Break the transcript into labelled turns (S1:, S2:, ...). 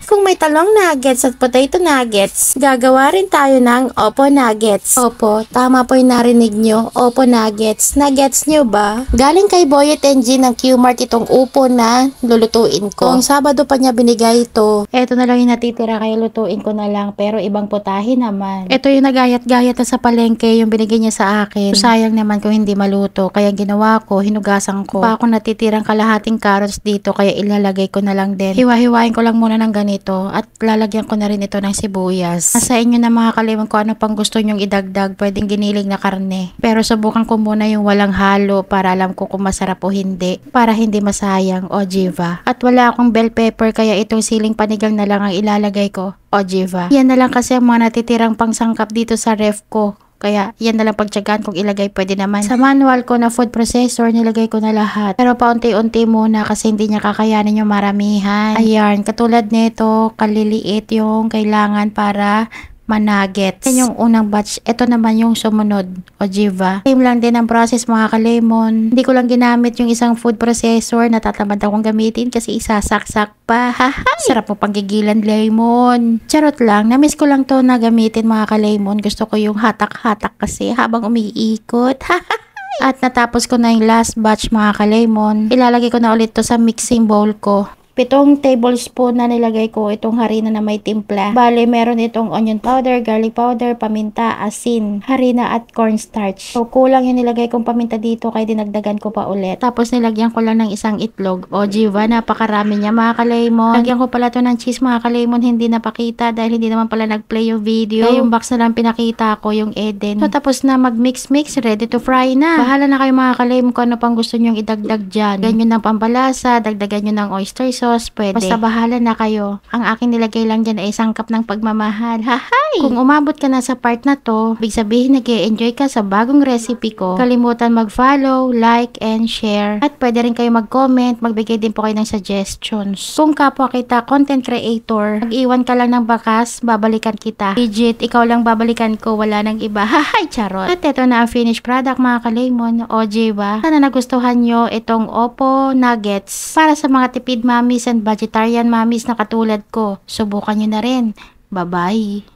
S1: Kung may talong nuggets at potato nuggets, gagawa rin tayo ng Opo Nuggets. Opo, tama po yung narinig nyo. Opo Nuggets. Nuggets nyo ba? Galing kay Boyet NG ng Q-Mart itong upo na lulutuin ko. Kung Sabado pa niya binigay ito, eto na lang yung natitira kaya lutuin ko na lang pero ibang putahe naman. Ito yung nagayat-gayat na sa palengke yung binigay niya sa akin. Sayang naman kung hindi maluto kaya ginawa ko, hinugasan ko. Pa ako natitirang kalahating carrots dito kaya ilalagay ko na lang din. Hiwa-hiwain ko lang muna ng ganito at lalagyan ko na rin ito ng sibuyas. Nasa inyo na mga kaliwan ko ano pang gusto nyong idagdag, pwedeng giniling na karne. Pero subukan ko muna yung walang halo para alam ko kung masarap o hindi. Para hindi masayang, Ojiva. At wala akong bell pepper kaya itong siling panigang na lang ang ilalagay ko, Ojiva. Yan na lang kasi ang mga natitirang pangsangkap dito sa ref ko. Kaya yan na lang pagtsagaan kung ilagay pwede naman. Sa manual ko na food processor nilagay ko na lahat. Pero paunti-unti muna kasi hindi niya kakayanin yung maramihan. Ayan, katulad nito, kaliliit yung kailangan para manuggets. Yan yung unang batch. Ito naman yung sumunod, Ojiva. Same lang din ang process mga kalemon. Hindi ko lang ginamit yung isang food processor. Natatamad akong gamitin kasi isasaksak pa. Hahay! Sarap mo panggigilan, lemon. Charot lang. Namiss ko lang to na gamitin mga kalemon. Gusto ko yung hatak-hatak kasi habang umiikot. Hahay! At natapos ko na yung last batch mga kalemon. Ilalagay ko na ulit to sa mixing bowl ko. 7 tablespoon na nilagay ko itong harina na may timpla. Bale, meron itong onion powder, garlic powder, paminta, asin, harina at cornstarch. So, kulang yung nilagay kong paminta dito kaya dinagdagan ko pa ulit. Tapos, nilagyan ko lang ng isang itlog. Ojiva, napakarami niya mga kalemon. Lagyan ko pala to ng cheese mga kalemon, hindi napakita dahil hindi naman pala nag-play yung video. Kaya yung box na lang pinakita ko, yung Eden. So, tapos na mag-mix-mix, ready to fry na. Bahala na kayo mga kalemon kung ano pang gusto nyong idagdag dyan. Ganyan ng pampalasa, dagdagan nyo ng oyster sauce, pwede. Basta bahala na kayo. Ang aking nilagay lang dyan ay isang cup ng pagmamahal. Hahay! Kung umabot ka na sa part na to, ibig sabihin nag-e-enjoy ka sa bagong recipe ko. Kalimutan mag-follow, like, and share. At pwede rin kayo mag-comment, magbigay din po kayo ng suggestions. Kung kapwa kita content creator, mag-iwan ka lang ng bakas, babalikan kita. Legit, ikaw lang babalikan ko, wala nang iba. Hahay, charot! At ito na ang finished product mga kalemon. Ojiva. Sana nagustuhan nyo itong Opo Nuggets para sa mga tipid mami and vegetarian mommies na katulad ko. Subukan nyo na rin. Bye-bye!